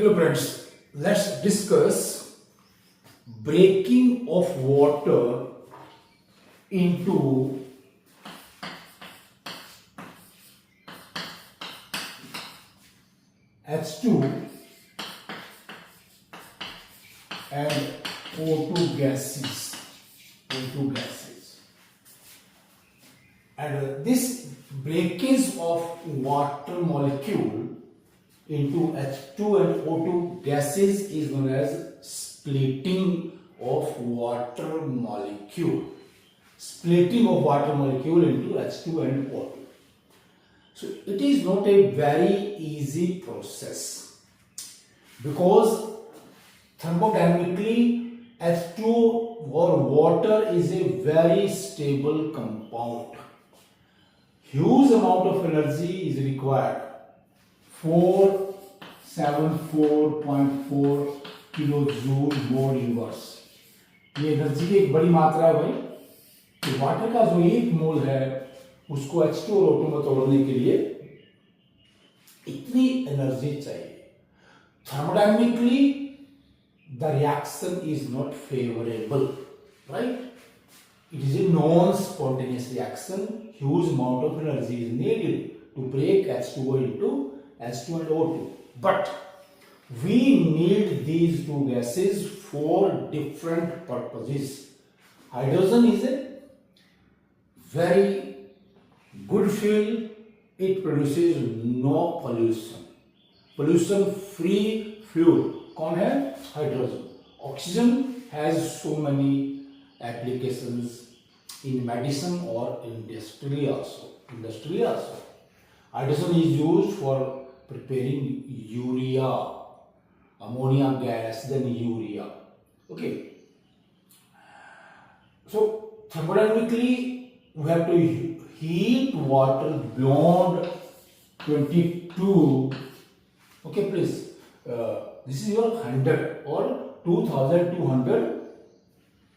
Hello friends, let's discuss breaking of water into H2 and O2 gases. O2 gases. And this breakage of water molecule into H2 and O2 gases is known as splitting of water molecule. Splitting of water molecule into H2 and O2. So it is not a very easy process because thermodynamically H2 or water is a very stable compound. Huge amount of energy is required. 474.4 kilojoule mole inverse, ये energy की एक बड़ी मात्रा है भाई। तो water का जो एक मोल है उसको H2 और O2 में तोड़ने के लिए इतनी एनर्जी चाहिए। Thermodynamically the reaction is not favourable, right? It is a non-spontaneous reaction. Huge amount of energy is needed to break H2O into H2 and O2. But we need these two gases for different purposes. Hydrogen is a very good fuel. It produces no pollution. Pollution free fuel. कौन है? Hydrogen. Oxygen has so many applications in medicine or industry also. Hydrogen is used for preparing urea, ammonia gas, then urea. Okay. So thermodynamically we have to heat water beyond 22. Okay, please. This is your 100 or 2200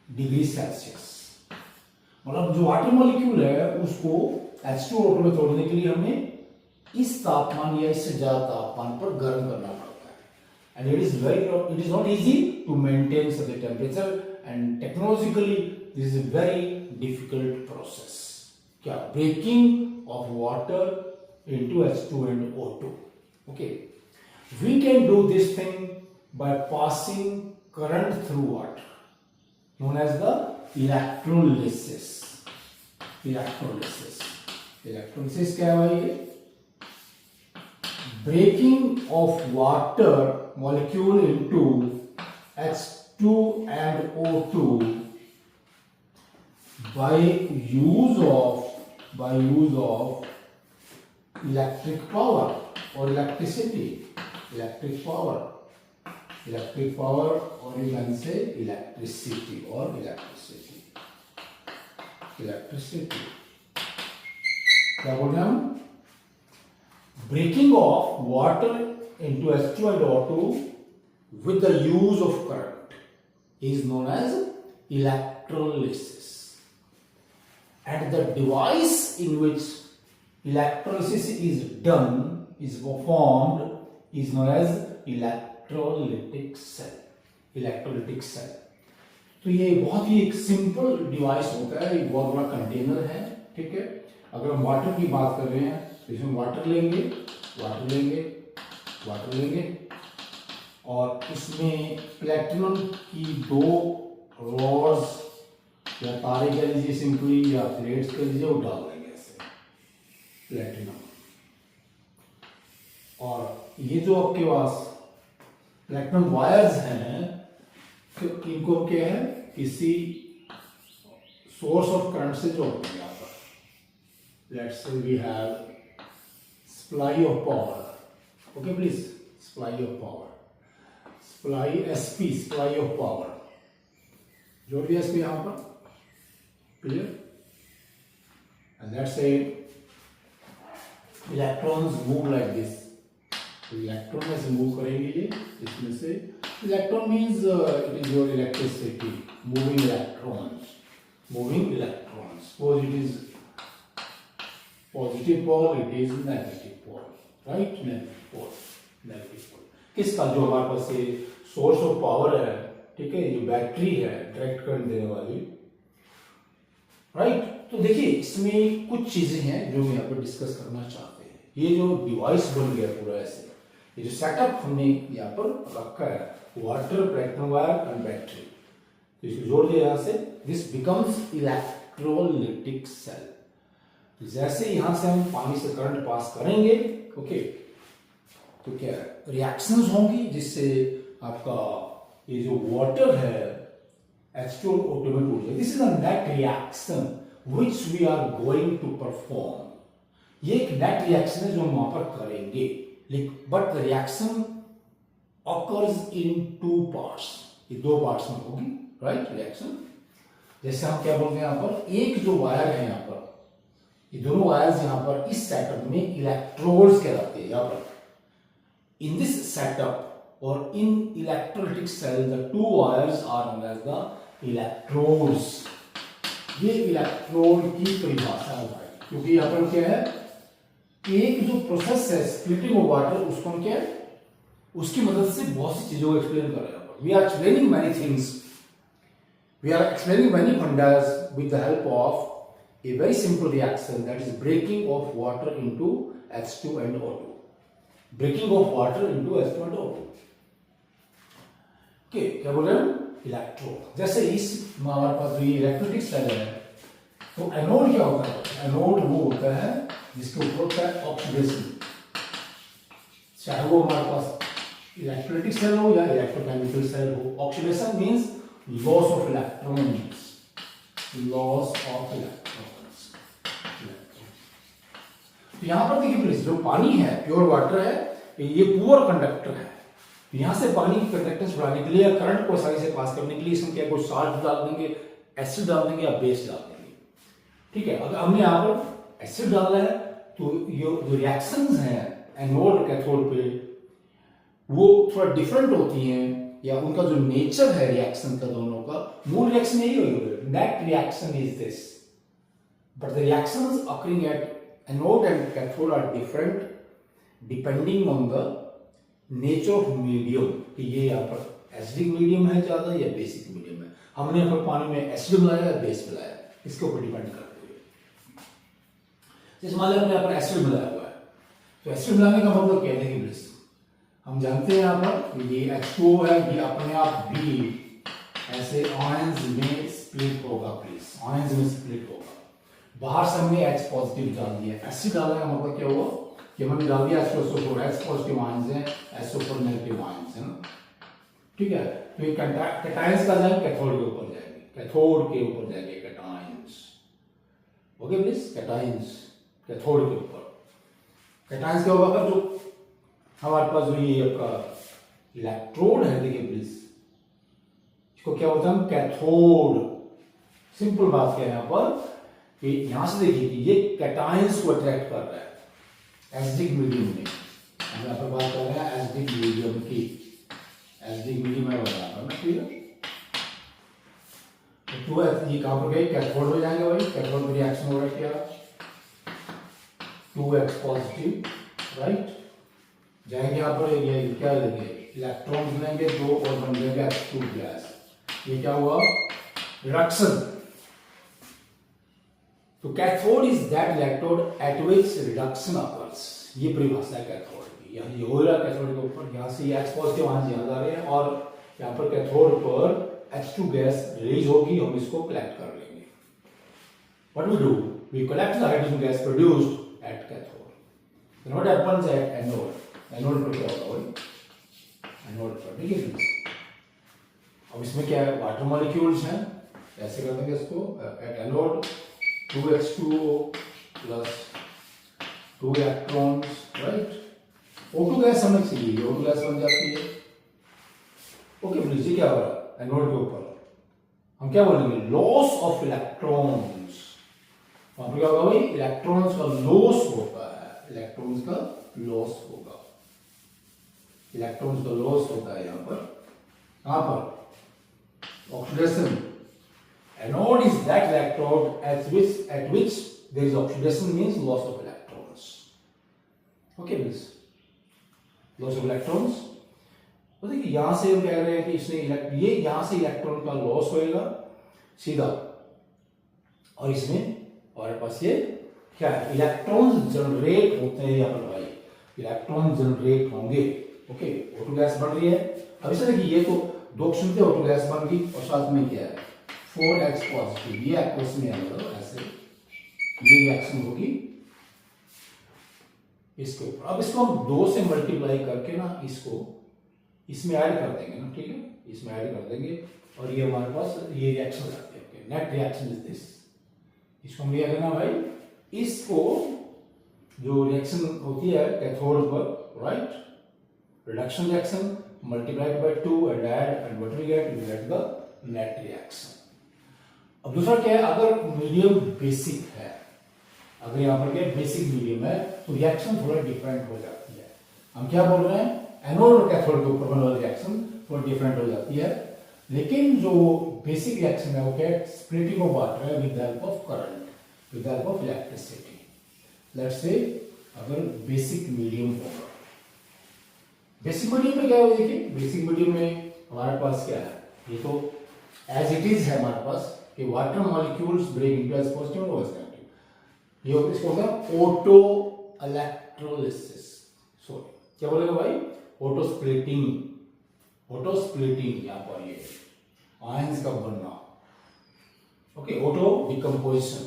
degree Celsius. मतलब जो water molecule है उसको H2O में तोड़ने के लिए हमें इस तापमान या इससे ज्यादा तापमान पर गर्म करना पड़ता है। And it is not easy to maintain such a temperature and technologically this is a very difficult process. क्या? Breaking of water into H2 and O2। Okay, we can do this thing by passing current through water, known as the electrolysis. Electrolysis क्या है भाई? Breaking of water molecule into H2 and O2 by use of electric power or electricity. Electric power or you can say electricity. क्या बोल रहे हैं हम? Breaking of water into H2 and O2 with the use of current is known as electrolysis. And the device in which electrolysis is performed is known as electrolytic cell. तो ये बहुत ही एक simple device होता है, एक बहुत बड़ा container है, ठीक है। अगर हम वाटर की बात कर रहे हैं तो इसमें वाटर लेंगे और इसमें प्लेटिनम की दो रॉड्स या तारे कह लीजिए सिंपली या थ्रेड्स कह लीजिए, वो डाल देंगे ऐसे प्लेटिनम। और ये जो आपके पास प्लेटिनम वायर्स हैं तो इनको क्या है, किसी सोर्स ऑफ करंट से जोड़ते हैं। यहाँ पर let's say we have supply of power. Okay please, supply of power, supply of power जोड़ दिया इसको यहाँ पर। Clear? And let's say electrons move like this. Electron ऐसे मूव करेंगे ये इसमें से। Electron means it is your electricity, moving electrons. Suppose it is positive pole, it is negative pole, right? Negative pole. किसका, जो हमारे पास ये सोर्स ऑफ पावर है, ठीक है, ये बैटरी है डायरेक्ट करंट देने वाली, राइट। तो देखिए इसमें कुछ चीजें हैं जो मैं यहाँ पर डिस्कस करना चाहते हैं। ये जो डिवाइस बन गया पूरा ऐसे, ये जो सेटअप हमने यहाँ पर रखा है, water, platinum wire and battery, तो इसको जोड़ दिया यहाँ से, दिस बिकम्स इलेक्ट्रोलाइटिक सेल। जैसे यहां से हम पानी से करंट पास करेंगे, ओके, तो क्या रिएक्शंस होंगी जिससे आपका ये जो वाटर है H2 O2 में टूट जाए। This is a net reaction which we are going to perform. ये एक नेट रिएक्शन है जो हम वहां पर करेंगे, but the reaction occurs in two parts, ये दो पार्ट्स में होगी, राइट, रिएक्शन। जैसे हम क्या बोलते हैं यहाँ पर, एक जो वायर है यहाँ पर, ये दोनों वायर्स यहाँ पर इस सेटअप में इलेक्ट्रोड्स कहलाते हैं। यहाँ पर in this setup or in electrolytic cell the two wires are known as the electrodes। ये इलेक्ट्रोड की परिभाषा है भाई, क्योंकि यहाँ पर क्या है, एक जो प्रोसेस है स्प्लिटिंग ऑफ वाटर, उसको हम क्या है, उसकी मदद से बहुत सी चीजों को एक्सप्लेन कर रहे हैं। We are explaining many things, we are explaining many fundas with the help of a very simple reaction, that is breaking of water into H2 and O2, breaking of water into H2 and O2। Okay, क्या बोल रहे हैं, electrode. जैसे इस हमारे पास जो electrolytic cell है, तो एनोड क्या होता है, एनोड वो होता है जिसके ऊपर होता है ऑक्सीडेशन, चाहे वो हमारे पास इलेक्ट्रोलिटिक सेल हो या इलेक्ट्रोकेमिकल सेल हो। Oxidation means loss of electrons, loss of electrons. तो यहां पर देखिए प्लीज, जो पानी है, प्योर वाटर है, ये पुअर कंडक्टर है। यहां से पानी की कंडक्टेंस बढ़ाने के लिए या करंट को आसानी से पास करने के लिए इसमें क्या, कोई साल्ट डाल देंगे, एसिड डाल देंगे या बेस डाल देंगे, ठीक है। अगर हमने यहाँ पर एसिड डाला है तो ये जो रिएक्शंस हैं एनोड और कैथोड पे, वो थोड़ा डिफरेंट होती हैं, या उनका जो नेचर है रिएक्शन का, दोनों का मूल रिएक्शन यही होगी, net reaction is this, but the reactions occurring at anode and cathode are different depending on the nature of medium, कि ये यहाँ पर एसिडिक मीडियम है ज्यादा या बेसिक मीडियम है। हमने यहाँ पर पानी में एसिड मिलाया या बेस मिलाया, इसके ऊपर डिपेंड करते हुए। जैसे मान लिया हमने यहाँ पर एसिड मिलाया हुआ है, तो एसिड मिलाने का मतलब क्या है, प्लीज हम जानते हैं यहाँ पर ये H2O है, ये अपने आप भी ऐसे आयंस में स्प्लिट होगा, प्लीज आयंस में स्प्लिट होगा। बाहर से हमने H पॉजिटिव डाल दिया, एसिड डालने का मतलब क्या हुआ कि हमने डाल दिया H2SO4, H पॉजिटिव आयंस है, SO4 नेगेटिव आयंस है ना, ठीक है। तो ये कैटायंस का जाएंगे, कैथोड के ऊपर जाएंगे, कैथोड के ऊपर जाएंगे cations, okay please, cations cathode के ऊपर। कैटायंस क्या होगा, जो हमारे पास जो ये आपका इलेक्ट्रोड है, देखिए प्लीज, इसको क्या बोलते हैं हम, कैथोड। सिंपल बात क्या है यहाँ पर कि यहां से देखिए कि ये कैटायंस को अट्रैक्ट कर रहा है एसिडिक मीडियम में। हम यहाँ पर बात कर रहे हैं एसिडिक मीडियम की, एसिडिक मीडियम में बता रहा हूँ, ठीक है। तो ये कहां पर गए, कैथोड में जाएंगे भाई, कैथोड में रिएक्शन हो रहा है क्या, 2H पॉजिटिव, राइट, जाएंगे यहाँ पर, ये क्या लेंगे, इलेक्ट्रॉन्स लेंगे दो और बन जाएंगे H2 गैस। ये क्या हुआ, रिडक्शन। तो cathode is that electrode eight which reduction occurs, ये परिभाषा है कैथोड की। ये हो रहा है कैथोड के ऊपर, यहाँ से H पॉजिटिव वहां से जा रहे हैं, और यहाँ पर कैथोड पर H2 गैस रिलीज होगी, हम इसको कलेक्ट कर लेंगे। What we do, we collect the hydrogen gas produced at cathode, then what happens at anode, anode पर क्या होगा भाई, एनोड पर देखिए। अब इसमें क्या है, वाटर मॉलिक्यूल्स हैं, ऐसे कर देंगे इसको, at anode 2H2O plus 2 electrons, right. O2 gas हमें चाहिए, O2 गैस बन जाती है, ओके प्लीज। ये क्या हो रहा है, एनोड के ऊपर हम क्या बोलेंगे, लॉस ऑफ इलेक्ट्रॉन्स। वहां पर क्या होगा भाई, इलेक्ट्रॉन्स का लॉस होता है, इलेक्ट्रॉन्स का लॉस होगा, इलेक्ट्रॉन्स का लॉस होता है यहाँ पर, कहां पर, oxidation. Anode is that electrode at which there is oxidation, means loss of electrons. Okay, please. Loss of electrons. तो देखिए यहां से हम कह रहे हैं कि इसने ये यहां से इलेक्ट्रॉन का लॉस होएगा सीधा, और इसमें हमारे पास ये क्या है, इलेक्ट्रॉन जनरेट होते हैं यहाँ पर भाई, इलेक्ट्रॉन जनरेट होंगे। ओके, O2 गैस बन रही है। अब इसे देखिए ये तो दो ऑप्शन थे, O2 गैस बन गई और साथ में क्या है 4H पॉजिटिव, ये एक्वस में आएगा ऐसे, ये रिएक्शन होगी इसके ऊपर। अब इसको हम 2 से मल्टीप्लाई करके ना इसको इसमें ऐड कर देंगे ना, ठीक है, इसमें ऐड कर देंगे और ये हमारे पास ये रिएक्शन आती है। Okay, net reaction is this, इसको हम लिया ना भाई, इसको जो रिएक्शन होती है कैथोड पर, right, reduction reaction multiplied by 2 and add and what we get the net reaction. अब दूसरा क्या है, अगर मीडियम बेसिक है, अगर यहाँ पर क्या बेसिक मीडियम है तो रिएक्शन थोड़ा डिफरेंट हो जाती है। हम क्या बोल रहे हैं, एनोड और कैथोड के ऊपर बनने वाली रिएक्शन थोड़ा डिफरेंट हो जाती है, लेकिन जो बेसिक रिएक्शन है वो क्या है, स्प्लिटिंग ऑफ वाटर है with the help of current, with the help of electricity. Let's say अगर बेसिक मीडियम होगा, बेसिक मीडियम में क्या है देखिए, बेसिक मीडियम में हमारे पास क्या है, ये तो एज इट इज है हमारे पास कि water molecules break into as positive और एज नेगेटिव। ये इसको होगा ऑटो इलेक्ट्रोलिसिस, सॉरी क्या बोलेगा भाई, ऑटो स्प्लिटिंग, ऑटो स्प्लिटिंग, यहां पर ये आयंस का बनना। ओके, ऑटो डिकम्पोजिशन,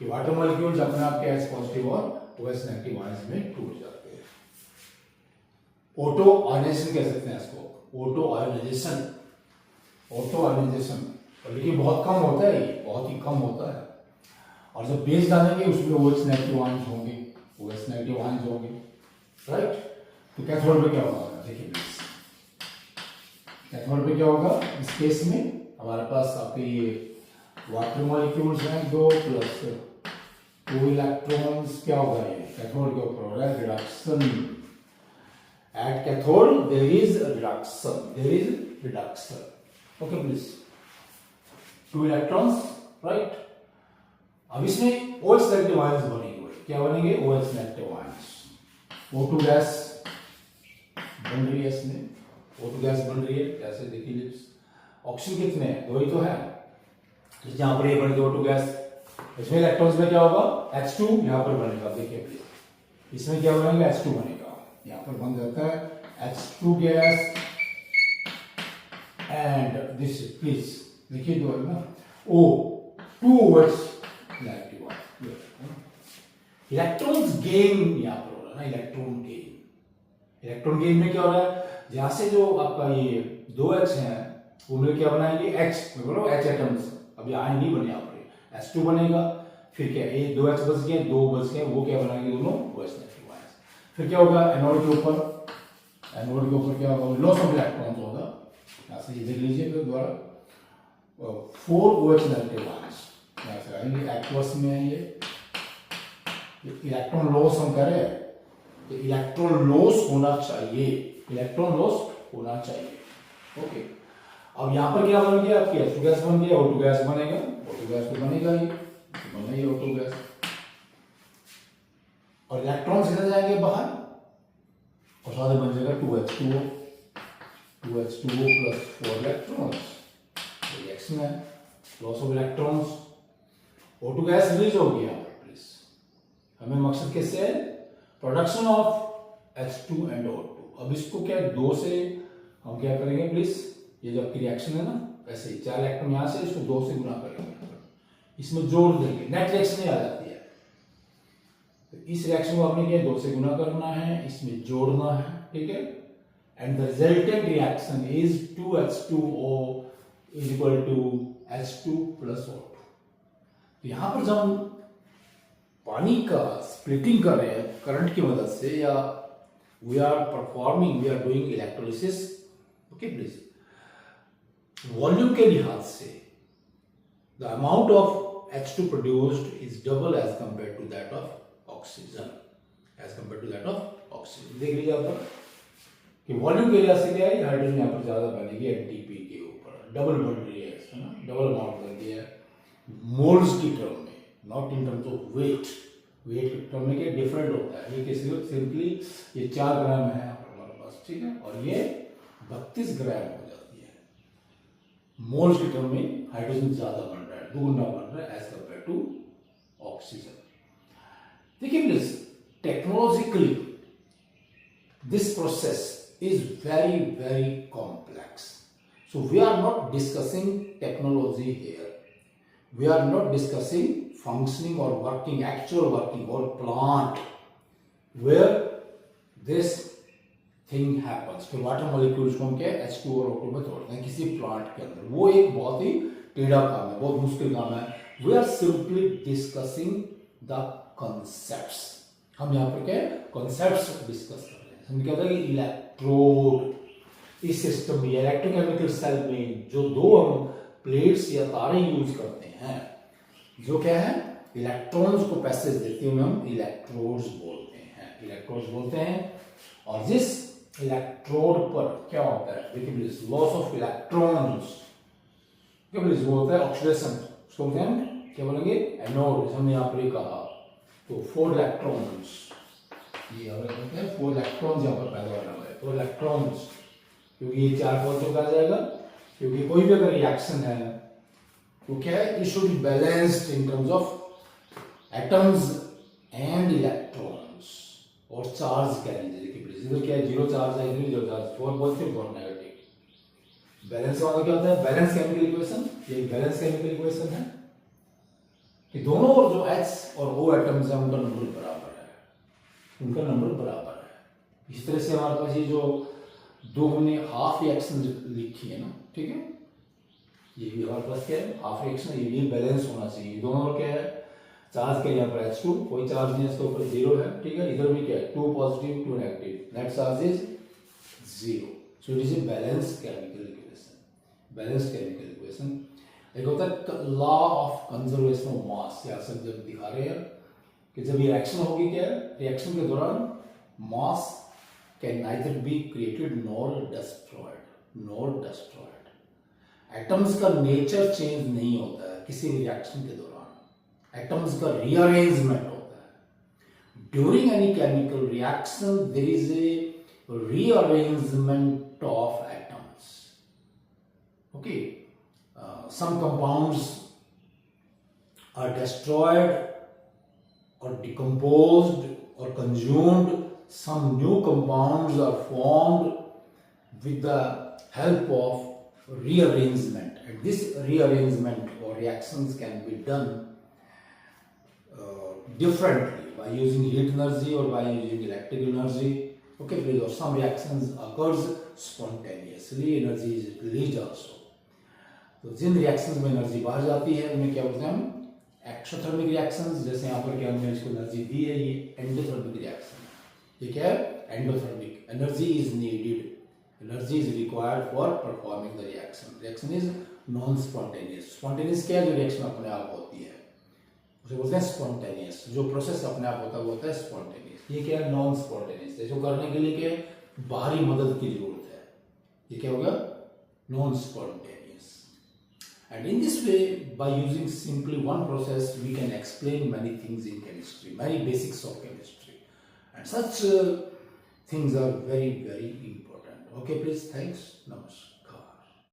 कि वाटर मॉलिक्यूल्स अपने आप के एज पॉजिटिव और OH नेगेटिव आयंस में टूट जाते हैं। ऑटो आयनाइजेशन कह सकते हैं इसको, ऑटो आयनाइजेशन, ऑटो आयनाइजेशन, लेकिन बहुत कम होता है, ये बहुत ही कम होता है। और जब बेस डालेंगे उसमें OH नेगेटिव आयंस होंगे, OH नेगेटिव आयंस होंगे, राइट। तो कैथोड में क्या होगा, देखिए प्लीज, कैथोड में क्या होगा, इस केस में हमारे पास आपके ये वाटर मॉलिक्यूल्स हैं 2 प्लस 2 इलेक्ट्रॉन्स, क्या होगा ये कैथोड के ऊपर हो रहा है reduction. At cathode there is reduction, there is reduction. Okay please, 2 electrons, right. अब इसमें OH नेगेटिव आयंस बनेंगे, क्या बनेंगे, OH negative ions. O2 gas बन रही है, इसमें O2 गैस बन रही है, कैसे देखिए लिप्स, ऑक्सीजन कितने हैं, 2 ही तो है, जहां पर ये बन गई O2 गैस, इसमें इलेक्ट्रॉन्स में क्या होगा H2 यहां पर बनेगा, देखिए प्लीज, इसमें क्या बनेगा H2 बनेगा, यहां पर बन जाता है H2 gas and this please देखिए दो है ना, O2OH negative ion, electrons gain यहां पर हो रहा है ना, इलेक्ट्रॉन गेन, इलेक्ट्रॉन गेन में क्या हो रहा है, जहां से जो आपका ये 2H है उनमें क्या बनाएंगे H, बोलो H एटम्स, अभी आयन नहीं बने यहाँ पर, H2 बनेगा, फिर क्या ये 2H बच गए, 2 बच गए, वो क्या बनाएंगे दोनों OH नेगेटिव आयंस। फिर क्या होगा एनोड के ऊपर, एनोड के ऊपर क्या होगा, लॉस ऑफ इलेक्ट्रॉन्स होगा, यहाँ से ये देख लीजिए फिर दोबारा 4 OH नेगेटिव आयंस यहाँ से आएंगे, एक्वस में है ये इलेक्ट्रॉन लॉस हम कह रहे हैं, इलेक्ट्रॉन लॉस होना चाहिए, इलेक्ट्रॉन लॉस होना चाहिए। ओके, अब यहां पर क्या बन गया, आपकी H2 गैस बन गया, O2 गैस बनेगा, O2 गैस तो बनेगा ही, बना ही O2 गैस, और इलेक्ट्रॉन सीधे जाएंगे बाहर और साथ बन जाएगा 2H2O, 2H2O plus 4 electrons, reaction है, loss of electrons, O2 gas release हो गया। प्लीज हमें मकसद किससे है, production of H2 and O2। अब इसको क्या 2 से हम क्या करेंगे प्लीज, ये जो आपकी रिएक्शन है ना, ऐसे ही 4 इलेक्ट्रॉन यहां से इसको 2 से गुना करेंगे, इसमें जोड़ देंगे, नेट रिएक्शन आ जाती है। तो इस रिएक्शन को आपने क्या 2 से गुना करना है, इसमें जोड़ना है, ठीक है, and the resultant reaction is 2H2O is equal to H2 plus O2। तो यहां पर जब हम पानी का स्प्लिटिंग कर रहे हैं करंट की मदद से, या we are doing electrolysis, okay please, volume के लिहाज से the amount of H2 produced is double as compare to that of oxygen, as compare to that of oxygen. देख लीजिए यहाँ पर कि वॉल्यूम के लिहाज से क्या है, हाइड्रोजन यहाँ पर ज्यादा बनेगी एनटीपी के ऊपर, डबल बन रही है, डबल अमाउंट बन रही है मोल्स की टर्म में, not in terms of weight, weight के टर्म में क्या डिफरेंट होता है, ये किसी सिंपली ये 4 ग्राम है यहाँ पर हमारे पास ठीक है, और ये 32 ग्राम हो जाती है। मोल्स के टर्म में हाइड्रोजन ज्यादा बन रहा है, दुगुना बन रहा है एज कंपेयर टू ऑक्सीजन। देखिए please, technologically this process is very very complex, so we are not discussing technology here, we are not discussing functioning or working, actual working or plant where this thing happens। फिर water molecules को हम क्या H2 और O2 में तोड़ते हैं किसी plant के अंदर, वो एक बहुत ही टेढ़ा काम है, बहुत मुश्किल काम है। we are simply discussing the concepts, हम यहाँ पर क्या concepts डिस्कस कर रहे हैं। हम कहते हैं कि इलेक्ट्रोड इस सिस्टम में, इलेक्ट्रोकेमिकल सेल में जो दो हम प्लेट्स या तारे यूज करते हैं, जो क्या है इलेक्ट्रॉन्स को पैसेज देते हैं, हम इलेक्ट्रोड्स बोलते हैं। और जिस इलेक्ट्रोड पर क्या होता है, देखिए लॉस ऑफ इलेक्ट्रॉन्स, क्या बोलिए वो होता है ऑक्सीडेशन, उसको बोलते हैं क्या बोलेंगे एनोड, हमने यहाँ पर कहा। तो 4 इलेक्ट्रॉन्स, ये बोलते हैं 4 इलेक्ट्रॉन्स यहाँ पर पैदा होने वाले, 4 इलेक्ट्रॉन्स, क्योंकि ये 4 पॉजिटिव आ जाएगा, क्योंकि कोई भी अगर रिएक्शन है तो क्या है, it should be balanced in terms of atoms and electrons और चार्ज कैरिंग। देखिए इधर क्या है 0 चार्ज है, इधर 0 चार्ज, 4 पॉजिटिव 4 नेगेटिव। बैलेंस वाला क्या होता है, बैलेंस केमिकल इक्वेशन, ये बैलेंस केमिकल इक्वेशन है कि दोनों और जो H और O एटम्स हैं उनका नंबर बराबर है, उनका नंबर बराबर है। इस तरह से हमारे पास ये जो दो हमने हाफ रिएक्शन लिखी है ना, ठीक है, ये भी हमारे पास क्या है हाफ रिएक्शन, ये भी बैलेंस होना चाहिए। दोनों क्या है चार्ज के यहाँ पर H2 कोई चार्ज नहीं है, इसके ऊपर 0 है, ठीक है, इधर भी क्या है 2 positive 2 negative, net charge is 0, so it is a balance chemical equation. Balance chemical equation एक होता है law of conservation of mass, या सब जब दिखा रहे हैं कि जब ये रिएक्शन होगी क्या है, रिएक्शन के दौरान मास can neither be created nor destroyed. Atoms का नेचर चेंज नहीं होता है किसी भी रिएक्शन के दौरान, एटम्स का रीअरेंजमेंट होता है। During any chemical reaction there is a rearrangement of atoms, okay. Some compounds are destroyed or decomposed or consumed, some new compounds are formed with the help of rearrangement, and this rearrangement or reactions can be done differently by using heat energy or by using electric energy, okay, or some reactions occurs spontaneously, energy is released also। तो जिन reactions में energy बाहर जाती है उन्हें क्या बोलते हैं हम एक्सोथर्मिक रिएक्शंस, जैसे यहाँ पर क्या हमने इसको एनर्जी दी है, ये एंडोथर्मिक रिएक्शन है। ये क्या है endothermic, energy is needed, energy is required for performing the reaction. Reaction is non spontaneous. Spontaneous क्या है, जो रिएक्शन अपने आप होती है उसे बोलते हैं स्पॉन्टेनियस, जो प्रोसेस अपने आप होता है वो होता है स्पॉन्टेनियस। ये क्या है नॉन स्पॉन्टेनियस, जो करने के लिए क्या बाहरी मदद की जरूरत है, ये क्या होगा non spontaneous. And in this way, by using simply one process, we can explain many things in chemistry, many basics of chemistry, and such things are very very important. Okay, please, thanks, namaskar.